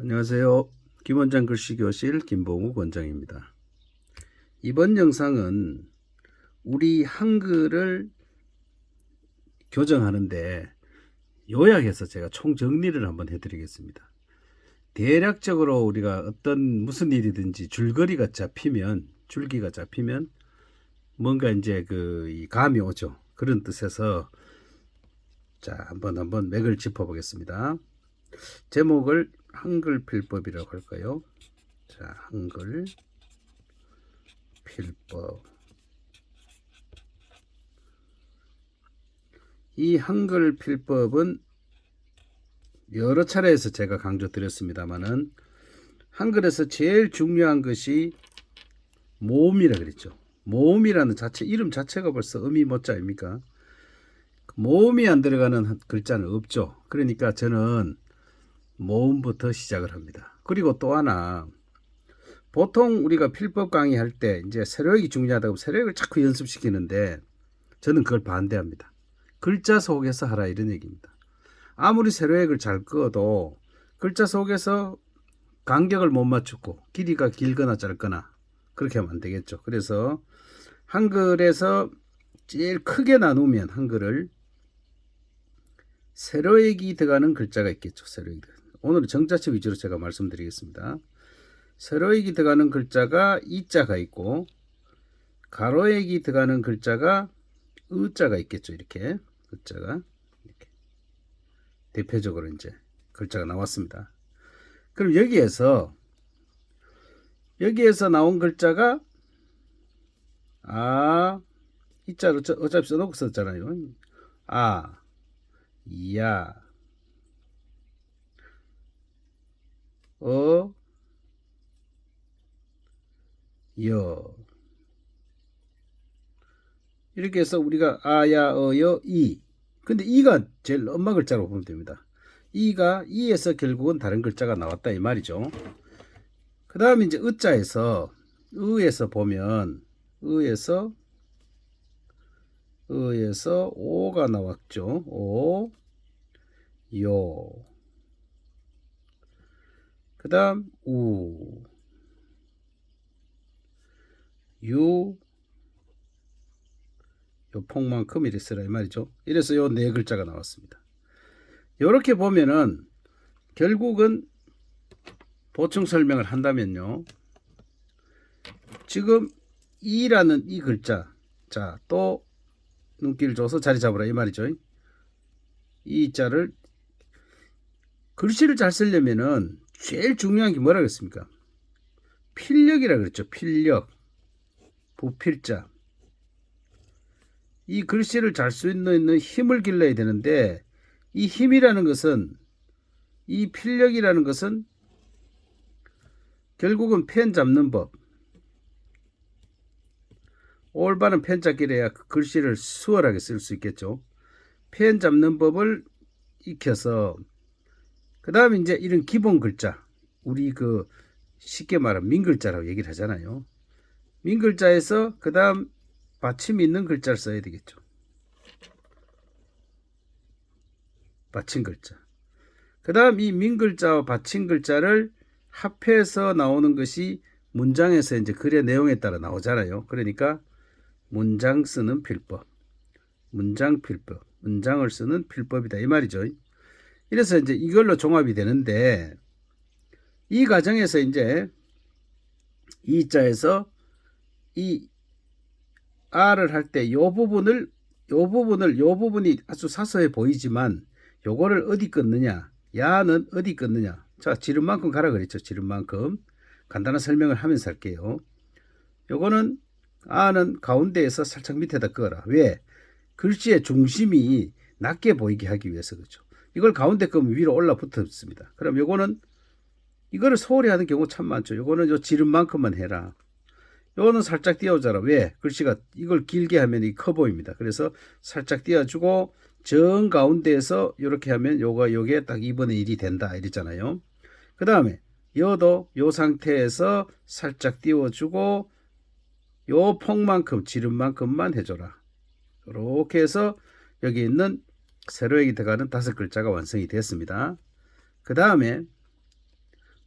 안녕하세요. 김원장 글씨교실 김봉욱 원장입니다. 이번 영상은 우리 한글을 교정하는데 요약해서 제가 총정리를 한번 해드리겠습니다. 대략적으로 우리가 어떤 무슨 일이든지 줄기가 잡히면 뭔가 이제 이 감이 오죠. 그런 뜻에서 자 한번 맥을 짚어보겠습니다. 제목을 한글 필법이라고 할까요? 자, 한글 필법. 이 한글 필법은 여러 차례에서 제가 강조드렸습니다만은 한글에서 제일 중요한 것이 모음이라 그랬죠. 모음이라는 이름 자체가 벌써 음이 못자 아닙니까? 모음이 안 들어가는 글자는 없죠. 그러니까 저는 모음부터 시작을 합니다. 그리고 또 하나, 보통 우리가 필법 강의할 때 이제 세로역이 중요하다고 세로역을 자꾸 연습시키는데 저는 그걸 반대합니다. 글자 속에서 하라 이런 얘기입니다. 아무리 세로역을 잘 그어도 글자 속에서 간격을 못 맞추고 길이가 길거나 짧거나 그렇게 하면 안 되겠죠. 그래서 한글에서 제일 크게 나누면 한글을 세로역이 들어가는 글자가 있겠죠. 세로역이. 오늘은 정자체 위주로 제가 말씀드리겠습니다. 세로역이 들어가는 글자가 이자가 있고 가로역이 들어가는 글자가 의자가 있겠죠. 이렇게 글자가 이렇게 대표적으로 이제 글자가 나왔습니다. 그럼 여기에서 나온 글자가 이자를 어차피 써놓고 썼잖아요. 야, 여 이렇게 해서 우리가 아야 어여 이 근데 이가 제일 엄마 글자로 보면 됩니다. 이에서 결국은 다른 글자가 나왔다 이 말이죠. 그 다음에 이제 의자에서 보면 의에서 오가 나왔죠. 요. 그 다음 유, 요 폭만큼 이래 쓰라 이 말이죠. 이래서 요 네 글자가 나왔습니다. 이렇게 보면은 결국은 보충 설명을 한다면요. 지금 이라는 이 글자, 자, 또 눈길 줘서 자리 잡으라 이 말이죠. 이 자를 글씨를 잘 쓰려면은 제일 중요한 게 뭐라 그랬습니까? 필력이라 그랬죠. 필력. 부필자. 이 글씨를 잘 수 있는 힘을 길러야 되는데 이 힘이라는 것은 이 필력이라는 것은 결국은 펜 잡는 법. 올바른 펜 잡기를 글씨를 수월하게 쓸 수 있겠죠. 펜 잡는 법을 익혀서 그 다음에 이제 이런 기본 글자 우리 쉽게 말하면 민글자라고 얘기를 하잖아요. 민글자에서 그 다음 받침이 있는 글자를 써야 되겠죠. 받침 글자. 그 다음 이 민글자와 받침 글자를 합해서 나오는 것이 문장에서 이제 글의 내용에 따라 나오잖아요. 그러니까 문장 쓰는 필법, 문장 필법, 문장을 쓰는 필법이다 이 말이죠. 이래서 이제 이걸로 종합이 되는데 이 과정에서 이제 이 자에서 이 R을 할 때 요 부분이 아주 사소해 보이지만 요거를 어디 끊느냐, 야는 어디 끊느냐. 자, 지름만큼 가라 그랬죠. 지름만큼. 간단한 설명을 하면서 할게요. 요거는 아는 가운데에서 살짝 밑에다 끄어라. 왜? 글씨의 중심이 낮게 보이게 하기 위해서 그렇죠. 이걸 가운데 끄면 위로 올라 붙었습니다. 그럼 요거는 이거를 소홀히 하는 경우 참 많죠. 요거는 요 지름만큼만 해라. 요거는 살짝 띄워줘라. 왜? 글씨가 이걸 길게 하면 이 커 보입니다. 그래서 살짝 띄워주고 정 가운데에서 이렇게 하면 요게 딱 2분의 1이 된다 이랬잖아요. 그 다음에 여도 요 상태에서 살짝 띄워주고 요 폭만큼 지름만큼만 해줘라. 이렇게 해서 여기 있는 세로역이 들어가는 5글자가 완성이 됐습니다. 그 다음에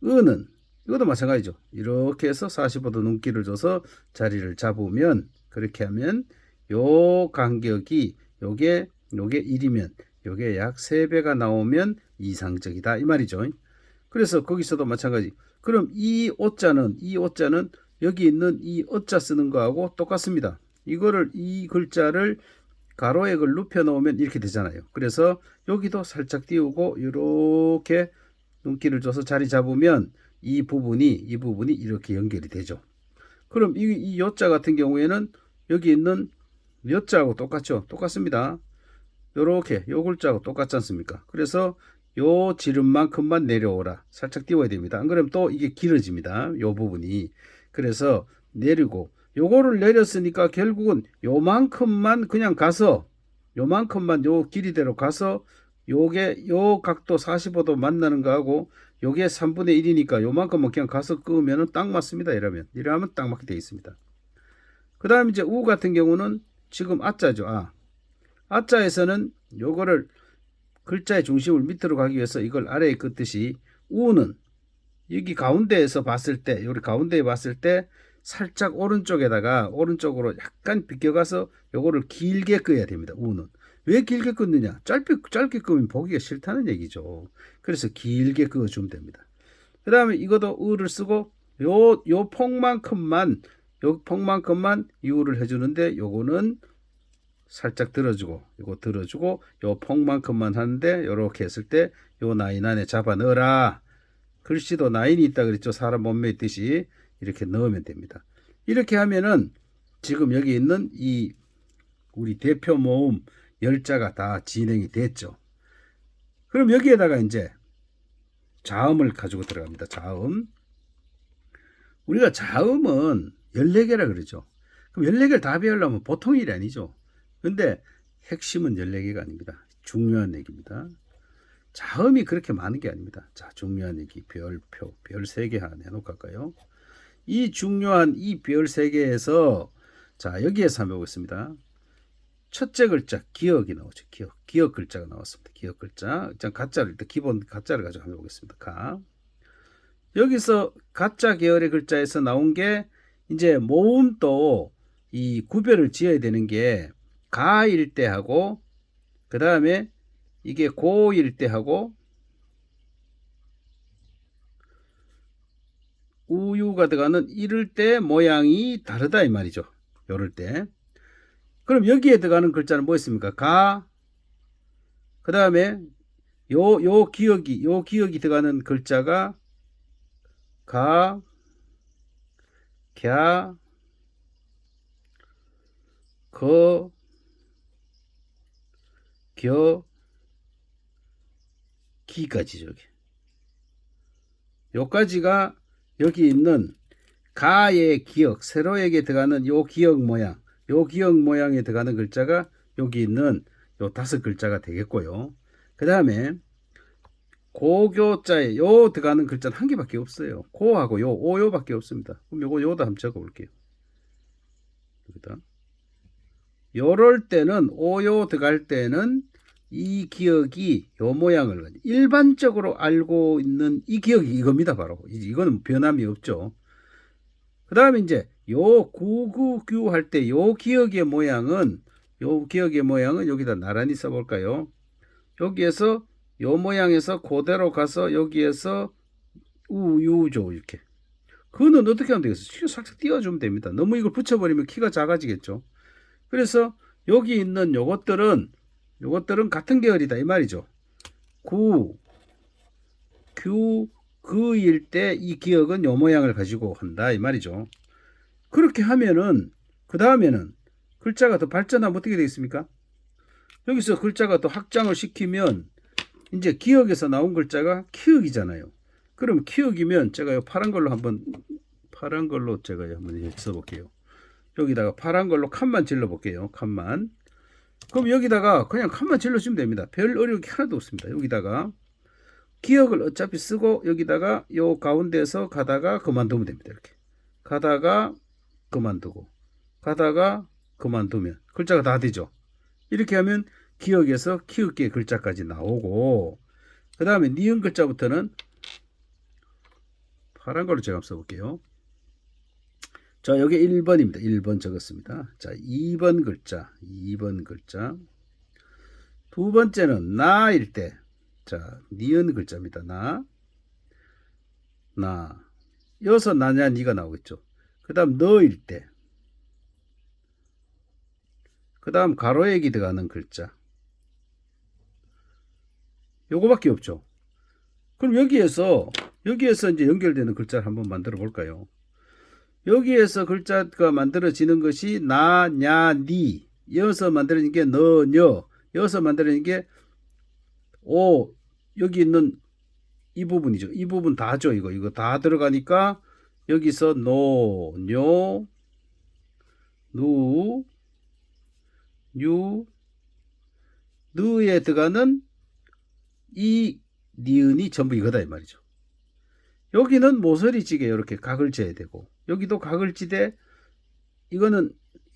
은은 이것도 마찬가지죠. 이렇게 해서 45도 눈길을 줘서 자리를 잡으면, 그렇게 하면 요 간격이 요게 1이면 요게 약 3배가 나오면 이상적이다 이 말이죠. 그래서 거기서도 마찬가지. 그럼 이 오자는 여기 있는 이 어자 쓰는 거하고 똑같습니다. 이 글자를 가로액을 눕혀 놓으면 이렇게 되잖아요. 그래서 여기도 살짝 띄우고 이렇게 눈길을 줘서 자리 잡으면 이 부분이 이렇게 연결이 되죠. 그럼 이 요자 같은 경우에는 여기 있는 요자하고 똑같죠. 똑같습니다. 요렇게 요 글자하고 똑같지 않습니까? 그래서 요 지름만큼만 내려오라. 살짝 띄워야 됩니다. 안 그러면 또 이게 길어집니다. 요 부분이. 그래서 내리고 요거를 내렸으니까 결국은 요만큼만 그냥 가서 요만큼만 요 길이대로 가서 요게 요 각도 45도 만나는 거하고 요게 3분의 1이니까 요만큼만 그냥 가서 끄면은 딱 맞습니다. 이러면 딱 맞게 되어 있습니다. 그 다음 이제 우 같은 경우는 지금 아자죠. 아자에서는 요거를 글자의 중심을 밑으로 가기 위해서 이걸 아래에 긋듯이 우는 여기 가운데에서 봤을 때, 여기 가운데에 봤을 때 살짝 오른쪽으로 약간 비껴가서 요거를 길게 끄어야 됩니다. 우는. 왜 길게 끄느냐? 짧게 끄면 보기가 싫다는 얘기죠. 그래서 길게 그어주면 됩니다. 그 다음에 이것도 을을 쓰고 요 폭만큼만 이우를 해주는데 요거는 살짝 들어주고 요거 들어주고 요 폭만큼만 하는데 요렇게 했을 때 요 라인 안에 잡아 넣어라. 글씨도 라인이 있다 그랬죠. 사람 몸매 있듯이 이렇게 넣으면 됩니다. 이렇게 하면은 지금 여기 있는 이 우리 대표 모음 10자가 다 진행이 됐죠. 그럼 여기에다가 이제 자음을 가지고 들어갑니다. 자음. 우리가 자음은 14개라 그러죠. 그럼 14개를 다 배우려면 보통 일이 아니죠. 근데 핵심은 14개가 아닙니다. 중요한 얘기입니다. 자음이 그렇게 많은 게 아닙니다. 자, 중요한 얘기. 별표, 별 3개 하나 내놓고 할까요? 이 중요한 이 별 3개에서 자, 여기에서 한번 보겠습니다. 첫째 글자 기억이 나오죠. 기억 글자가 나왔습니다. 기억 글자. 일단 가짜를 일단 기본 가짜를 가지고 한번 보겠습니다. 가. 여기서 가짜 계열의 글자에서 나온 게 이제 모음도 이 구별을 지어야 되는 게 가일 때 하고 그 다음에 이게 고일 때 하고 우유가 들어가는 이럴 때 모양이 다르다 이 말이죠. 요럴 때. 그럼 여기에 들어가는 글자는 뭐 있습니까? 가. 그 다음에 요 기억이 들어가는 글자가 가, 갸, 거, 겨, 기까지죠. 요까지가 여기 있는 가의 기억, 세로에게 들어가는 요 기억 모양에 들어가는 글자가 여기 있는 요 5글자가 되겠고요. 그 다음에 고교자에 요 들어가는 글자는 한 개밖에 없어요. 고하고 요, 오요밖에 없습니다. 그럼 요도 한번 적어 볼게요. 여기다. 요럴 때는 오요 들어갈 때는 이 기억이 요 모양을 일반적으로 알고 있는 이 기억이 이겁니다. 바로 이거는 변함이 없죠. 그 다음에 이제 요 구구규 할 때 요 기억의 모양은 여기다 나란히 써볼까요? 여기에서 요 모양에서 그대로 가서 여기에서 우유죠. 이렇게. 그거는 어떻게 하면 되겠어요? 키를 살짝 띄워주면 됩니다. 너무 이걸 붙여버리면 키가 작아지겠죠. 그래서 여기 있는 요것들은 같은 계열이다 이 말이죠. 구, 규, 그일 때 이 기억은 요 모양을 가지고 한다 이 말이죠. 그렇게 하면은 그 다음에는 글자가 더 발전하면 어떻게 되겠습니까? 여기서 글자가 더 확장을 시키면 이제 기억에서 나온 글자가 키읔이잖아요. 그럼 키읔이면 제가 요 파란 걸로 제가 한번 써볼게요. 여기다가 파란 걸로 칸만 질러 볼게요. 칸만. 그럼 여기다가 그냥 칸만 질러주면 됩니다. 별 어려운 게 하나도 없습니다. 여기다가 기억을 어차피 쓰고 여기다가 요 가운데에서 가다가 그만두면 됩니다. 이렇게 가다가 그만두고 가다가 그만두면 글자가 다 되죠. 이렇게 하면 기억에서 키읔기의 글자까지 나오고 그 다음에 니은 글자부터는 파란 걸로 제가 한번 써볼게요. 자, 여기 1번입니다. 1번 적었습니다. 자, 2번 글자. 2번 글자. 두 번째는 나일 때. 자, 니은 글자입니다. 나. 여기서 나냐, 니가 나오겠죠. 그 다음 너일 때. 그 다음 가로액이 들어가는 글자. 요거밖에 없죠. 그럼 여기에서 이제 연결되는 글자를 한번 만들어 볼까요? 여기에서 글자가 만들어지는 것이 나, 냐, 니. 여기서 만들어진 게 너, 녀. 여기서 만들어진 게 오. 여기 있는 이 부분이죠. 이 부분 다죠. 이거 다 들어가니까 여기서 노, 뇨, 누, 뉴, 느에 들어가는 이 니은이 전부 이거다 이 말이죠. 여기는 모서리지게 이렇게 각을 재야 되고 여기도 각을 지되 이거는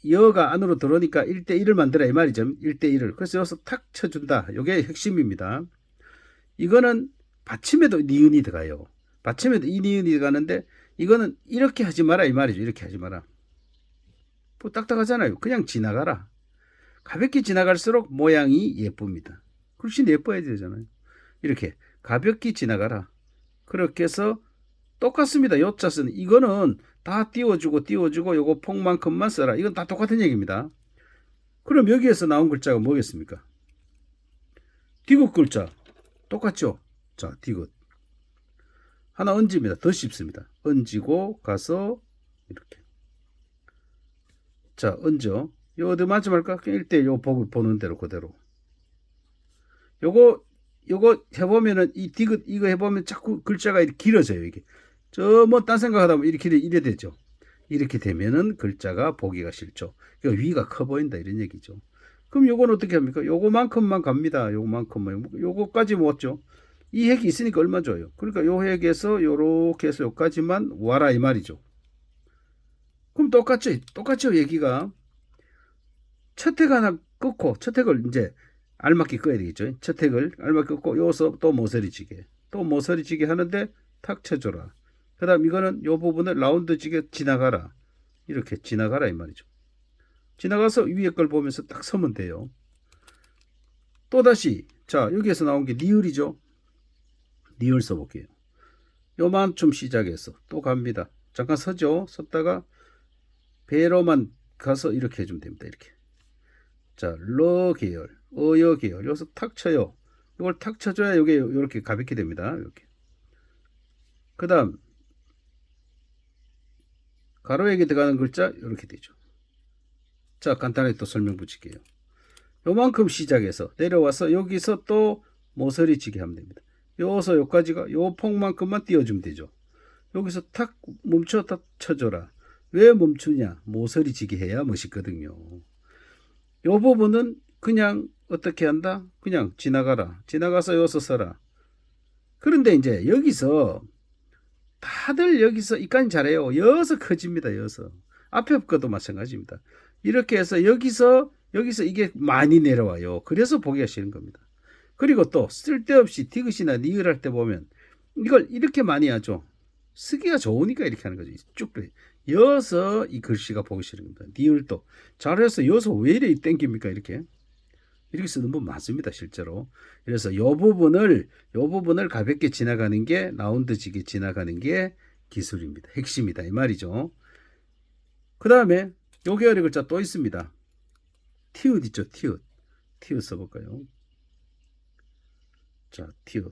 여가 안으로 들어오니까 1대1을 만들어 이 말이죠. 1대1을. 그래서 여기서 탁 쳐준다. 이게 핵심입니다. 이거는 받침에도 니은이 들어가요. 받침에도 이 니은이 들어가는데 이거는 이렇게 하지 마라 이 말이죠. 이렇게 하지 마라. 뭐 딱딱하잖아요. 그냥 지나가라. 가볍게 지나갈수록 모양이 예쁩니다. 훨씬 예뻐야 되잖아요. 이렇게 가볍게 지나가라. 그렇게 해서 똑같습니다. 요자는 이거는 다 띄워주고 요거 폭만큼만 써라. 이건 다 똑같은 얘기입니다. 그럼 여기에서 나온 글자가 뭐겠습니까? 디귿 글자 똑같죠? 자, 디귿 하나 얹습니다. 더 쉽습니다. 얹고 가서 이렇게 자, 얹어. 요 어디 맞지 말까? 1대 요 보는 대로 그대로. 요거 해보면은 이 디귿 이거 해보면 자꾸 글자가 이렇게 길어져요. 이게 저 뭐 딴 생각하다 보면 이래 되죠. 이렇게 되면은 글자가 보기가 싫죠. 그러니까 위가 커 보인다 이런 얘기죠. 그럼 요건 어떻게 합니까? 요거만큼만 갑니다. 요거만큼만. 요거까지 모았죠. 이 핵이 있으니까 얼마 줘요. 그러니까 요 핵에서 요렇게 해서 요까지만 와라 이 말이죠. 그럼 똑같죠 얘기가. 첫 핵 하나 끊고 첫 핵을 이제 알맞게 꺼야 되겠죠. 첫 핵을 알맞게 끊고 여기서 또 모서리지게 하는데 탁 쳐줘라. 그 다음 이거는 요 부분을 라운드지게 지나가라. 이렇게 지나가라 이 말이죠. 지나가서 위에 걸 보면서 딱 서면 돼요. 또다시 자 여기에서 나온 게 니을이죠. 니을 써볼게요. 요만큼 시작해서 또 갑니다. 잠깐 서죠. 섰다가 배로만 가서 이렇게 해주면 됩니다. 이렇게. 자, 러 계열, 어여 계열. 여기서 탁 쳐요. 이걸 탁 쳐줘야 이게 이렇게 가볍게 됩니다. 이렇게. 그 다음, 가로액에 들어가는 글자, 이렇게 되죠. 자, 간단하게 또 설명 붙일게요. 요만큼 시작해서 내려와서 여기서 또 모서리치기 하면 됩니다. 여기서 여기까지가 요 폭만큼만 띄워주면 되죠. 여기서 탁 멈춰 탁 쳐줘라. 왜 멈추냐? 모서리치기 해야 멋있거든요. 요 부분은 그냥 어떻게 한다? 그냥 지나가라. 지나가서 여기서 서라. 그런데 이제 여기서 다들 여기서 이까지 잘해요. 여기서 커집니다. 여기서. 앞에 것도 마찬가지입니다. 이렇게 해서 여기서 이게 많이 내려와요. 그래서 보기가 싫은 겁니다. 그리고 또 쓸데없이 디귿이나 니을 할 때 보면 이걸 이렇게 많이 하죠. 쓰기가 좋으니까 이렇게 하는 거죠. 쭉 여서 이 글씨가 보기 싫은 겁니다. 니을도 잘해서 여서 왜 이래 땡깁니까? 이렇게 쓰는 분 많습니다. 실제로. 그래서 요 부분을 가볍게 지나가는 게 라운드지게 지나가는 게 기술입니다. 핵심이다 이 말이죠. 그 다음에 요 계열의 글자 또 있습니다. 티읕 있죠. 티읕 써볼까요? 자, 티읕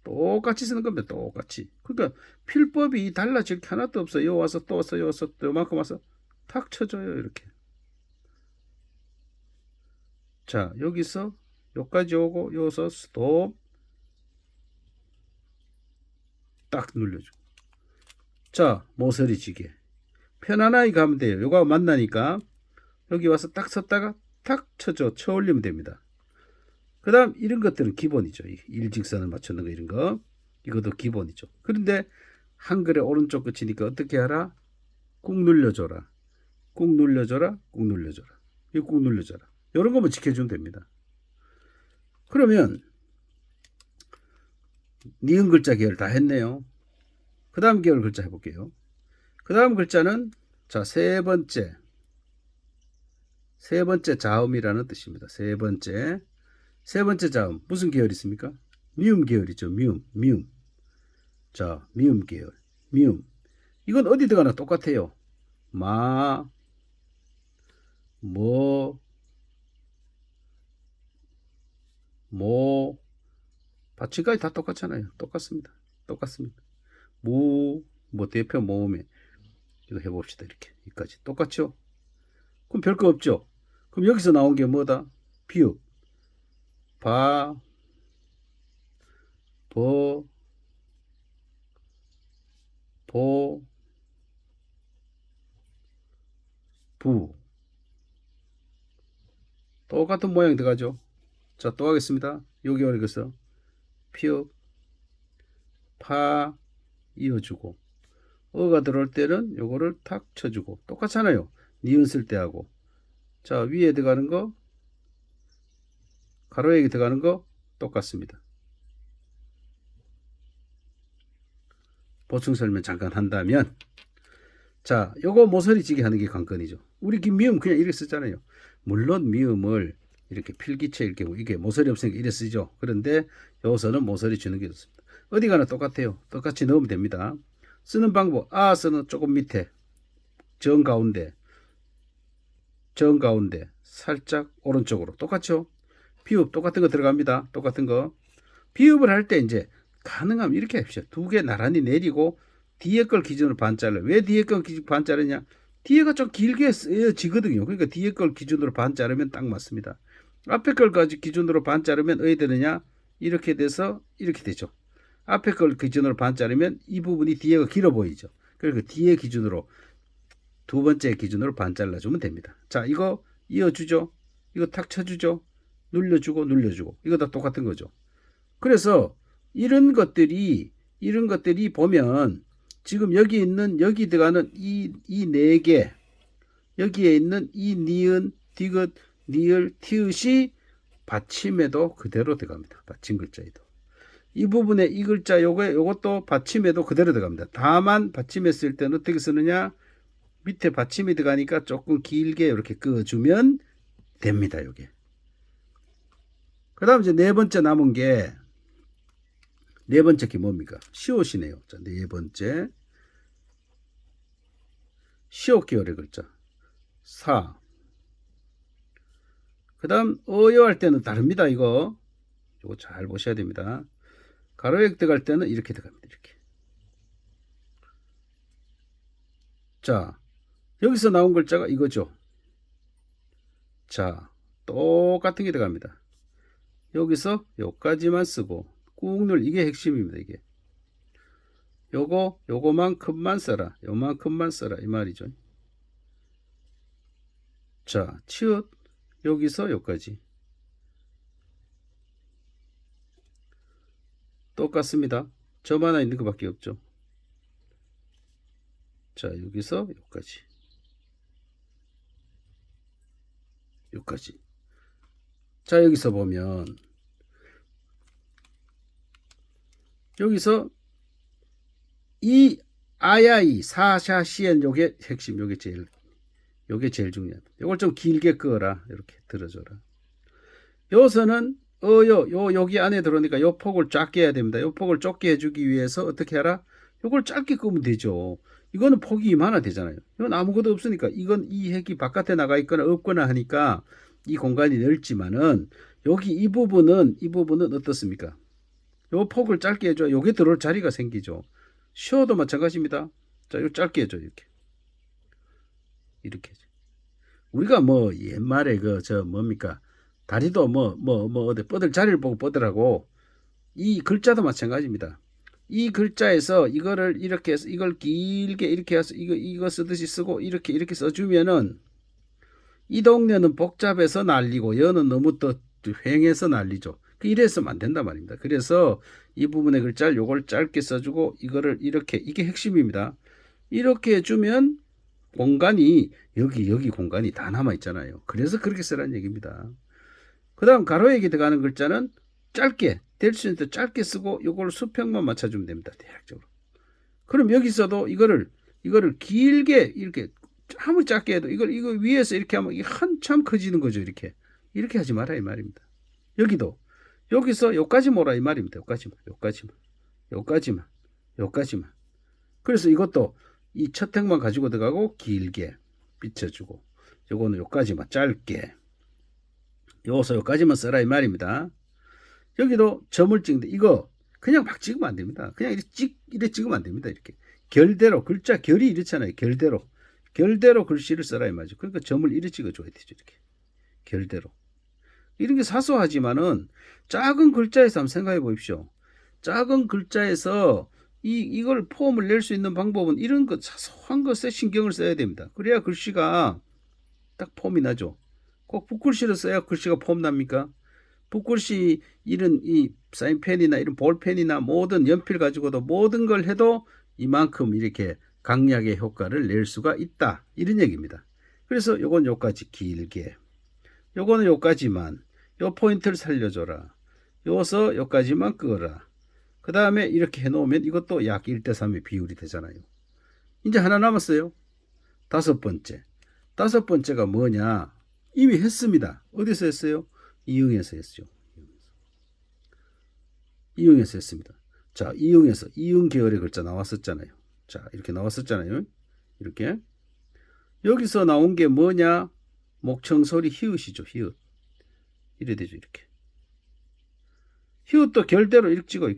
똑같이 쓰는 겁니다. 똑같이. 그러니까 필법이 달라질 게 하나도 없어요. 요 와서 또 와서 요 요만큼 와서 탁 쳐줘요. 이렇게. 자, 여기서 여기까지 오고 여기서 스톱 딱 눌러주고. 자, 모서리지게. 편안하게 가면 돼요. 요거 만나니까 여기 와서 딱 섰다가 탁 쳐 올리면 됩니다. 그 다음 이런 것들은 기본이죠. 일직선을 맞추는 거 이런 거. 이것도 기본이죠. 그런데 한글의 오른쪽 끝이니까 어떻게 하라? 꾹 눌려줘라. 꾹 눌려줘라. 꾹 눌려줘라. 이거 꾹 눌려줘라. 이런 거만 지켜주면 됩니다. 그러면 니은 글자 계열 다 했네요. 그 다음 계열 글자 해볼게요. 그 다음 글자는 자, 세 번째 자음이라는 뜻입니다. 세 번째 자음 무슨 계열이 있습니까? 미음 계열이죠. 미음. 자, 미음 계열. 미음. 이건 어디 들어가나 똑같아요. 마, 뭐, 모, 받침까지 다 똑같잖아요. 똑같습니다. 뭐 대표 모음에 이거 해봅시다. 이렇게 여기까지 똑같죠? 그럼 별거 없죠? 그럼 여기서 나온 게 뭐다? 비읍, 바, 버, 보, 부. 똑같은 모양이 들어가죠? 자, 또 하겠습니다. 여기 어디겠어? 피읍, 파, 이어주고. 어가 들어올 때는 요거를 탁 쳐주고. 똑같잖아요. 니은 쓸 때 하고. 자, 위에 들어가는 거, 가로에 들어가는 거 똑같습니다. 보충 설명 잠깐 한다면, 자, 요거 모서리지게 하는 게 관건이죠. 우리 미음 그냥 이렇게 쓰잖아요. 물론 미음을 이렇게 필기체일 경우 이게 모서리 없으니까 이래 쓰죠. 그런데 여기서는 모서리 주는 게 좋습니다. 어디 가나 똑같아요. 똑같이 넣으면 됩니다. 쓰는 방법, 아서는 조금 밑에, 정 가운데, 살짝 오른쪽으로 똑같죠. 비읍 똑같은 거 들어갑니다. 똑같은 거. 비읍을 할 때 이제 가능하면 이렇게 합시다. 두 개 나란히 내리고 뒤에 걸 기준으로 반 잘라. 왜 뒤에 걸 기준 반 자르냐? 뒤에가 좀 길게 쓰여지거든요. 그러니까 뒤에 걸 기준으로 반 자르면 딱 맞습니다. 앞에 걸까지 기준으로 반 자르면 어디 되느냐? 이렇게 돼서 이렇게 되죠. 앞에 걸 기준으로 반 자르면 이 부분이 뒤에가 길어 보이죠. 그리고 뒤에 기준으로 두 번째 기준으로 반 잘라주면 됩니다. 자, 이거 이어주죠. 이거 탁 쳐주죠. 눌러주고 이거 다 똑같은 거죠. 그래서 이런 것들이 보면 지금 여기 들어가는 이 네 개, 여기에 있는 이 니은, 디귿, 니을, 티읕이 받침에도 그대로 들어갑니다. 받침 글자에도. 이 부분에 이 글자 요것도 받침에도 그대로 들어갑니다. 다만 받침했을 때는 어떻게 쓰느냐? 밑에 받침이 들어가니까 조금 길게 이렇게 그어주면 됩니다. 요게. 그 다음 이제 네 번째 남은 게 뭡니까? 시옷이네요. 자, 네 번째. 시옷 계열의 글자. 사. 그 다음, 어여할 때는 다릅니다, 이거. 이거 잘 보셔야 됩니다. 가로액 들어갈 때는 이렇게 들어갑니다, 이렇게. 자, 여기서 나온 글자가 이거죠. 자, 똑같은 게 들어갑니다. 여기서 요까지만 쓰고, 꾹 눌, 이게 핵심입니다, 이게. 요거만큼만 써라. 요만큼만 써라. 이 말이죠. 자, 치읓, 여기서 여기까지. 똑같습니다. 점 하나 있는 것밖에 없죠. 자, 여기서 여기까지. 여기까지. 자, 여기서 보면 여기서 이 아야이 사샤시엔 요게 핵심, 요게 제일 중요합니다. 요걸 좀 길게 끄어라. 이렇게 들어줘라. 여기서는 여기 안에 들어오니까 요 폭을 작게 해야 됩니다. 요 폭을 좁게 해주기 위해서 어떻게 하라? 요걸 짧게 끄면 되죠. 이거는 폭이 이만화 되잖아요. 이건 아무것도 없으니까 이건 이 핵이 바깥에 나가 있거나 없거나 하니까 이 공간이 넓지만은 여기 이 부분은 어떻습니까? 요 폭을 짧게 해줘. 요게 들어올 자리가 생기죠. 쉬어도 마찬가지입니다. 자, 요 짧게 해줘. 이렇게. 우리가 뭐 옛말에 뭡니까? 다리도 어디 뻗을 자리를 보고 뻗으라고. 이 글자도 마찬가지입니다. 이 글자에서 이거를 이렇게 해서 이걸 길게 이렇게 해서 이거 쓰듯이 쓰고 이렇게 써주면은 이 동네는 복잡해서 난리고 여는 너무 또 휑해서 난리죠. 이래서는 안 된단 말입니다. 그래서 이 부분의 글자를 요걸 짧게 써주고 이거를 이렇게, 이게 핵심입니다. 이렇게 해주면 공간이 여기 공간이 다 남아 있잖아요. 그래서 그렇게 쓰라는 얘기입니다. 그 다음 가로액이 들어가는 글자는 짧게 될 수 있는 짧게 쓰고 요걸 수평만 맞춰주면 됩니다. 대략적으로. 그럼 여기서도 이거를 길게 이렇게 아무리 작게 해도 이거 위에서 이렇게 하면 이게 한참 커지는 거죠. 이렇게 하지 마라 이 말입니다. 여기도 여기서 여기까지 모라 이 말입니다. 여기까지만. 그래서 이것도 이 첫 행만 가지고 들어가고 길게 비춰주고, 요거는 여기까지만 짧게, 요서 여기까지만 써라 이 말입니다. 여기도 점을 찍는데 이거 그냥 막 찍으면 안 됩니다. 그냥 이렇게 찍으면 안 됩니다. 이렇게 결대로, 글자 결이 이렇잖아요. 결대로 글씨를 써라 이 말이죠. 그러니까 점을 이렇게 찍어줘야 되죠. 이렇게 결대로. 이런 게 사소하지만은 작은 글자에서 한번 생각해 보십시오. 작은 글자에서 이걸 폼을 낼 수 있는 방법은 이런 것, 사소한 것에 신경을 써야 됩니다. 그래야 글씨가 딱 폼이 나죠. 꼭 붓글씨로 써야 글씨가 폼 납니까? 붓글씨 이런 이 사인펜이나 이런 볼펜이나 모든 연필 가지고도 모든 걸 해도 이만큼 이렇게 강약의 효과를 낼 수가 있다. 이런 얘기입니다. 그래서 요건 요까지 길게, 요거는 요까지만, 요 포인트를 살려줘라. 요서 요까지만 끄어라. 그 다음에 이렇게 해놓으면 이것도 약 1대3의 비율이 되잖아요. 이제 하나 남았어요. 다섯 번째가 뭐냐? 이미 했습니다. 어디서 했어요? 이응에서 했죠. 이응에서 했습니다. 자, 이응 계열의 글자 나왔었잖아요. 자, 이렇게 나왔었잖아요. 이렇게. 여기서 나온 게 뭐냐? 목청소리 히읗이죠. 히읗. 이래 되죠. 이렇게. 히읗도 결대로 이렇게 찍어요.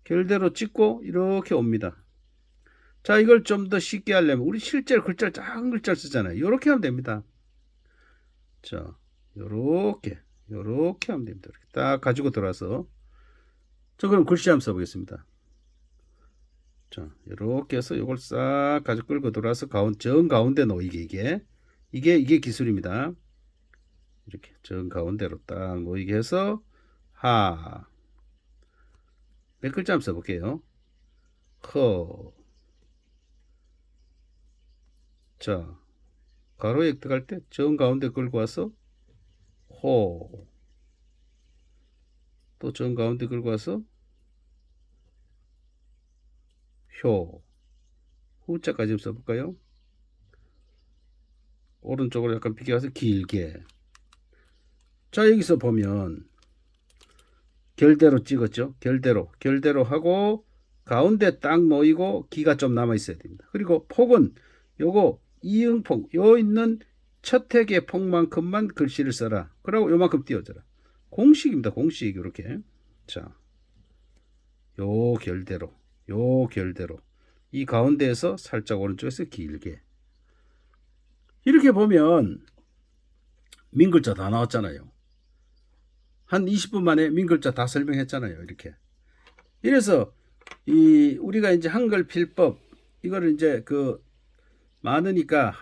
결대로 찍고 이렇게 옵니다. 자, 이걸 좀 더 쉽게 하려면 우리 실제로 글자를 작은 글자를 쓰잖아요. 이렇게 하면 됩니다. 자, 요렇게 하면 됩니다. 이렇게 딱 가지고 들어와서, 저 그럼 글씨 한번 써보겠습니다. 자, 이렇게 해서 이걸 싹 가지고 끌고 들어와서 정 가운데 놓이게, 이게 기술입니다. 이렇게 정 가운데로 딱 놓이게 해서 몇 글자 한번 써볼게요. 자, 가로에 들어갈 때 정 가운데 끌고 와서 또 정 가운데 끌고 와서 후자까지 좀 써볼까요? 오른쪽으로 약간 비켜서 길게. 자, 여기서 보면 결대로 찍었죠. 결대로 하고 가운데 딱 놓이고 기가 좀 남아 있어야 됩니다. 그리고 폭은 요거 이응폭, 요 있는 첫 획의 폭만큼만 글씨를 써라. 그리고 요만큼 띄워줘라. 공식입니다. 공식. 이렇게. 자, 요 결대로 이 가운데에서 살짝 오른쪽에서 길게. 이렇게 보면 민글자 다 나왔잖아요. 한 20분 만에 민글자 다 설명했잖아요. 이렇게. 이래서 우리가 이제 한글 필법, 이거를 이제 많으니까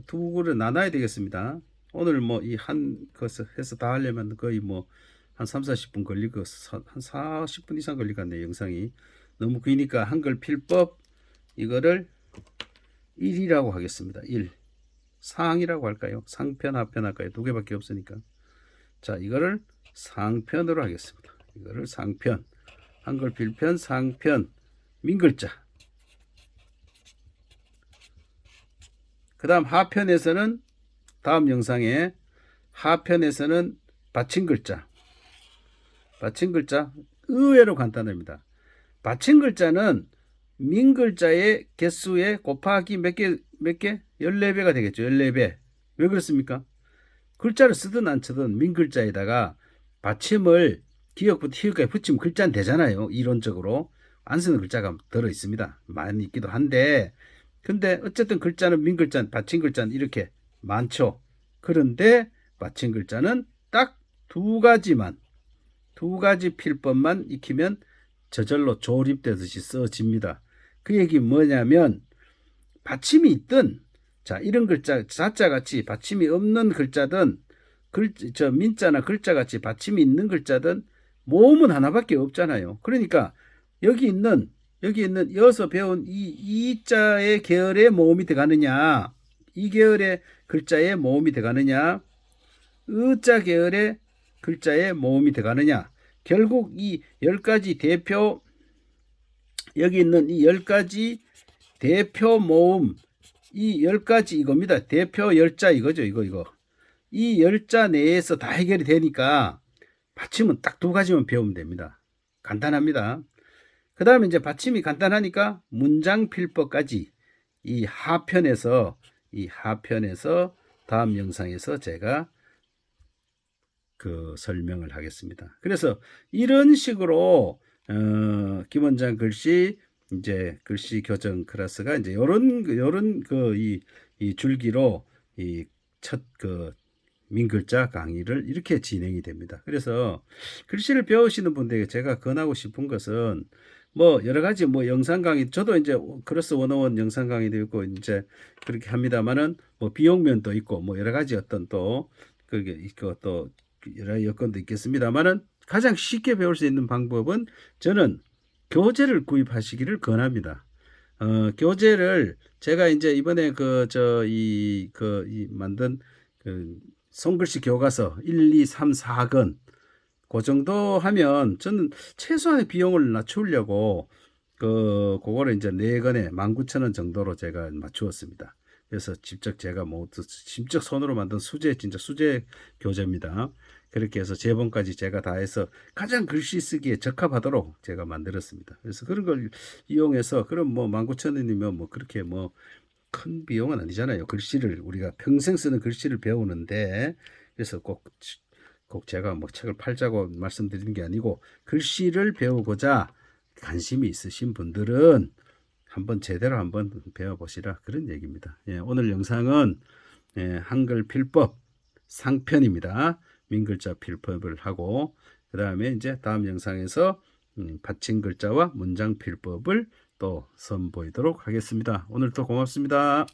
두 그릇 나눠야 되겠습니다. 오늘 뭐 한 것을 해서 다 하려면 거의 뭐 한 3-40분 걸리고, 한 40분 이상 걸리겠네요. 영상이 너무 기니까 한글 필법 이거를 1이라고 하겠습니다. 1. 상이라고 할까요? 상편, 하편 할까요? 두 개밖에 없으니까. 자, 이거를 상편으로 하겠습니다. 이거를 상편, 한글 필편, 상편, 민글자. 그 다음 하편에서는, 다음 영상에 하편에서는 받침글자. 의외로 간단합니다. 받침글자는 민글자의 개수에 곱하기 몇 개? 14배가 되겠죠. 14배. 왜 그렇습니까? 글자를 쓰든 안 쓰든 민글자에다가 받침을 기역부터 희역까지 붙이면 글자는 되잖아요. 이론적으로. 안 쓰는 글자가 들어 있습니다. 많이 있기도 한데, 근데 어쨌든 글자는 민글자는, 받침글자는 이렇게 많죠. 그런데 받침글자는 딱 두 가지 필법만 익히면 저절로 조립되듯이 써집니다. 그 얘기 뭐냐면, 받침이 있든, 자, 이런 글자, 자자같이 받침이 없는 글자든, 민자나 글자같이 받침이 있는 글자든, 모음은 하나밖에 없잖아요. 그러니까, 여기 있는 이어서 배운 이자의 계열의 모음이 들어가느냐, 이 계열의 글자의 모음이 들어가느냐, 의자 계열의 글자의 모음이 들어가느냐, 결국 이 10가지 대표 여기 있는 이 10가지 대표 모음, 이 10가지 이겁니다. 대표 열자 이거죠. 이거. 이 열자 내에서 다 해결이 되니까 받침은 딱 2가지만 배우면 됩니다. 간단합니다. 그 다음에 이제 받침이 간단하니까 문장필법까지 이 하편에서 다음 영상에서 제가 그 설명을 하겠습니다. 그래서 이런 식으로 김원장 글씨 이제 글씨 교정 클래스가 이제 요런 그 이 줄기로 이 첫 그 민글자 강의를 이렇게 진행이 됩니다. 그래서 글씨를 배우시는 분들에게 제가 권하고 싶은 것은 뭐 여러 가지 뭐 영상 강의, 저도 이제 크로스 101 영상 강의도 있고 이제 그렇게 합니다만은 뭐 비용면도 있고 뭐 여러 가지 어떤 또 그게 있고 또 여러 여건도 있겠습니다만은 가장 쉽게 배울 수 있는 방법은 저는 교재를 구입하시기를 권합니다. 교재를 제가 이제 이번에 이 만든 그 손글씨 교과서 1, 2, 3, 4권 그 정도 하면 저는 최소한의 비용을 낮추려고 그거를 이제 4권에 19,000원 정도로 제가 맞추었습니다. 그래서 직접 손으로 만든 진짜 수제 교재입니다. 그렇게 해서 제본까지 제가 다 해서 가장 글씨 쓰기에 적합하도록 제가 만들었습니다. 그래서 그런 걸 이용해서 그럼 뭐 19,000원이면 뭐 그렇게 뭐 큰 비용은 아니잖아요. 글씨를 우리가 평생 쓰는 글씨를 배우는데 그래서 꼭 제가 뭐 책을 팔자고 말씀드리는 게 아니고 글씨를 배우고자 관심이 있으신 분들은 제대로 한번 배워보시라 그런 얘기입니다. 예, 오늘 영상은 한글 필법 상편입니다. 민글자 필법을 하고 그 다음에 이제 다음 영상에서 받침 글자와 문장 필법을 또 선보이도록 하겠습니다. 오늘 또 고맙습니다.